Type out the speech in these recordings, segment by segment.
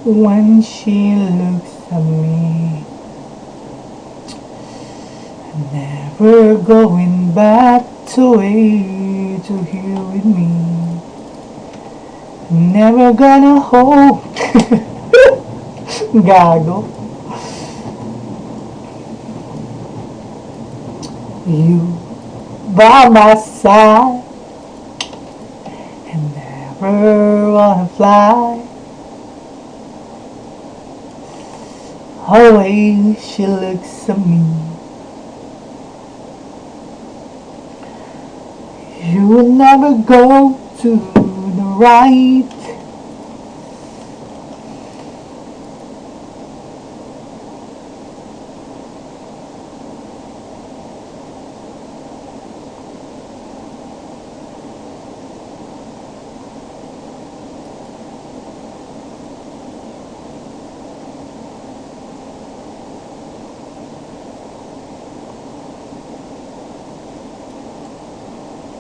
when she looks at me. Never going back to way to here with me. Never gonna hold. Gago. You by my side. And never wanna fly. Always she looks at me. You will never go to the right.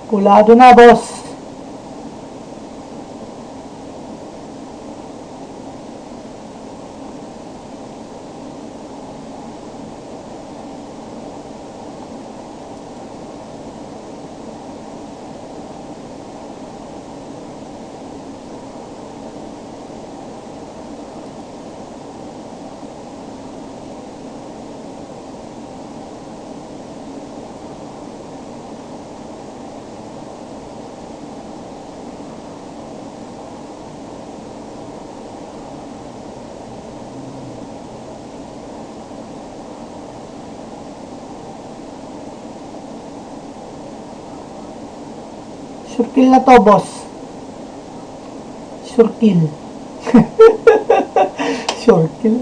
Kulado na, boss. Sure kill na to, boss. Sure kill. Sure kill.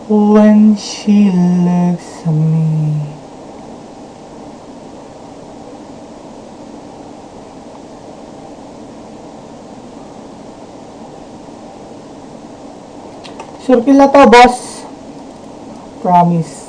When she looks at me. Sure kill na to, boss. Promise.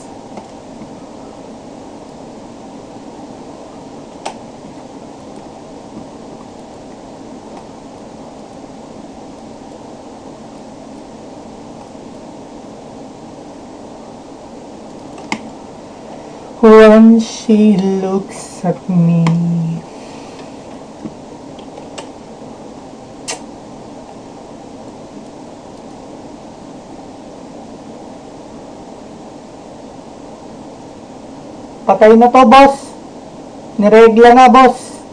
When she looks at me. Patay na to, boss. Niregla na, boss.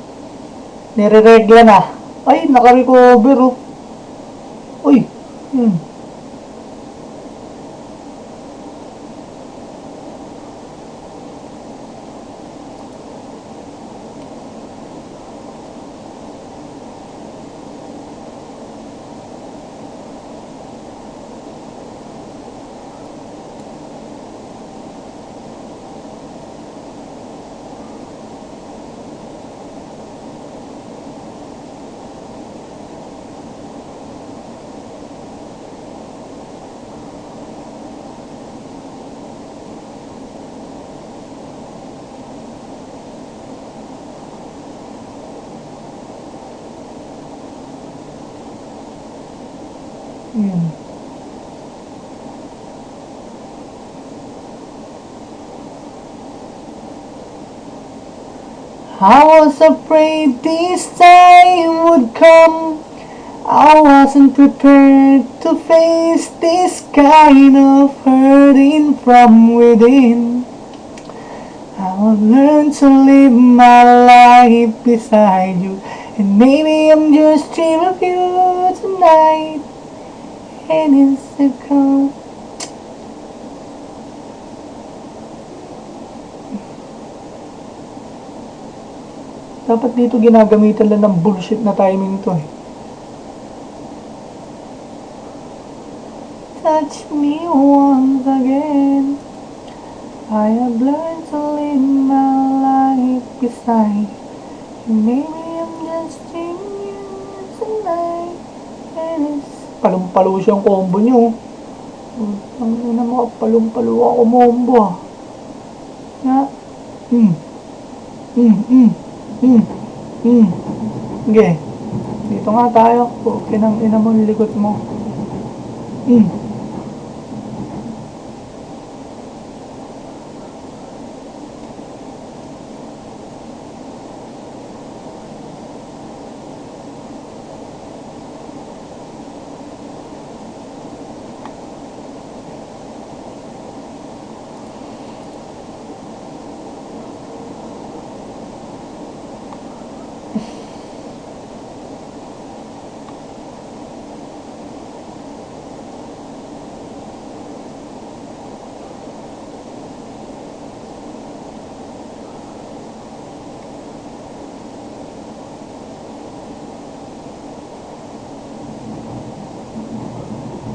Nireregla na. Ay, naka-recover, oh. Uy, I was afraid this time would come. I wasn't prepared to face this kind of hurting from within. I will learn to live my life beside you. And maybe I'm just dreaming of you tonight. And it's a come. Dapat dito ginagamitan lang ng bullshit na timing to eh. Touch me once again. I have learned to live my life beside you. Maybe I'm just dreaming tonight. And it's... Palong-palo siyang combo niyo. Ang ina mo, palong-palo ako mombo ah. Ha? Hmm. Hmm. Hmm. Hmm. Hmm. Sige. Dito nga tayo. Okay ng ina mo, likot mo. Hmm.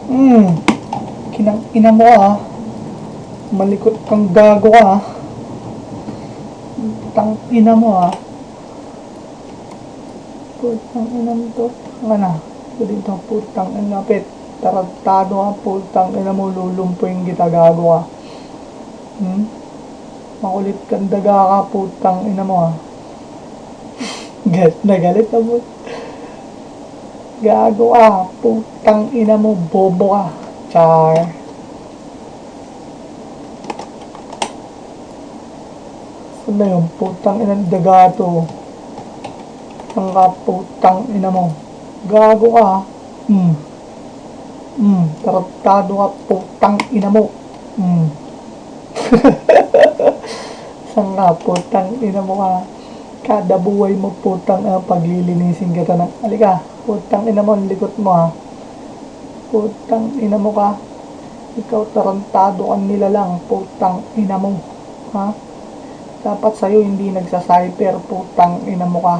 Hmm. Kinang ina mo ah. Malikot kang gago ka ah. Tang ina mo ah. Putang ina mo to. Nga na. Dito putang ina pet. Tarantado ka putang ina mo. Lulumpuin kita gago ka. Hmm? Makulit kang daga ka putang ina mo ah. Galit na galit na mo. Gago ka. Putang ina mo. Bobo ka. Char. Saan na yung putang ina daga to? Ang ka putang ina mo. Gago ka. Hmm. Hmm. Tarantado ka putang ina mo. Hmm. Saan ka putang ina mo ka? Kada buhay mo putang paglilinisin kita ng alika. Putang ina mo, likot mo ha. Putang ina mo ka. Ikaw tarantado ka nila lang. Putang ina mo. Ha? Dapat sa'yo hindi nagsacyper. Putang ina mo ka.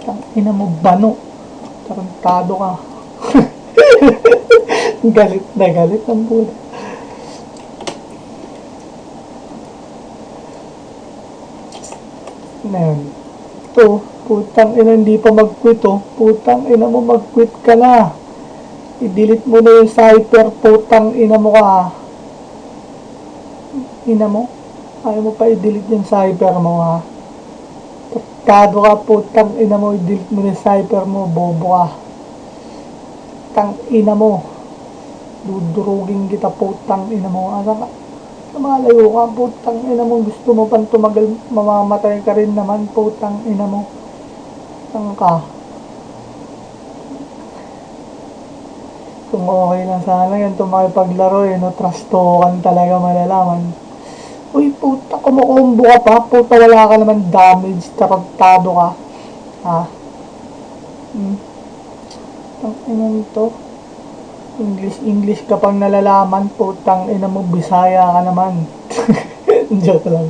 Putang ina mo bano. Tarantado ka. Galit na galit ang puta. Na yun. Ito, putang ina hindi pa mag-quit oh. Putang ina mo mag-quit ka na. I-delete mo na yung cyper. Putang ina mo ka. Ina mo? Ayaw mo pa i-delete yung cyper mo ha. Tarkado ka putang ina mo. I-delete mo na yung cyper mo. Bobo ka. Putang ina mo. Dudurugin kita putang ina mo. Asa ka? Malayo ka putang ina mo. Gusto mo pang tumagal. Mamamatay ka rin naman putang ina mo. Saan ka? Kung okay lang sana yan tumakipaglaro eh. No? Trastokan talaga malalaman. Uy puta, kumukumbo ka pa. Puta wala ka naman damage. Tarantado ka. Ha? Ang ina nito. English ka pang nalalaman, putang ina mo, Bisaya ka naman. Joke lang.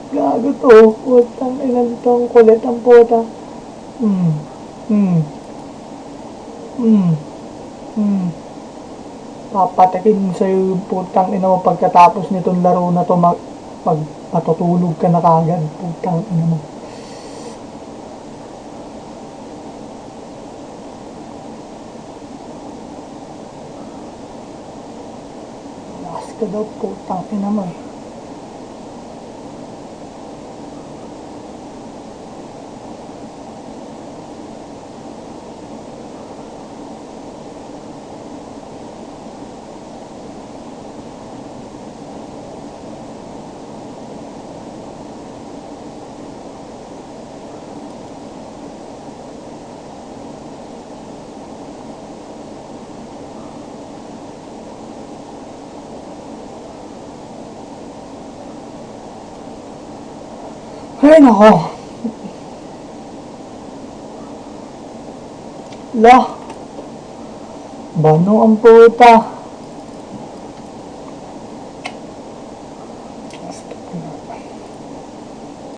Gago to, putang ina nito, ang kulit ang puta. Papatakin sa'yo yung putang ina mo pagkatapos nitong laro na to, magpatutulog ka na kagad, putang ina mo. Ka daw putang ina mo eh. Ay nako. La. Bano ang puta.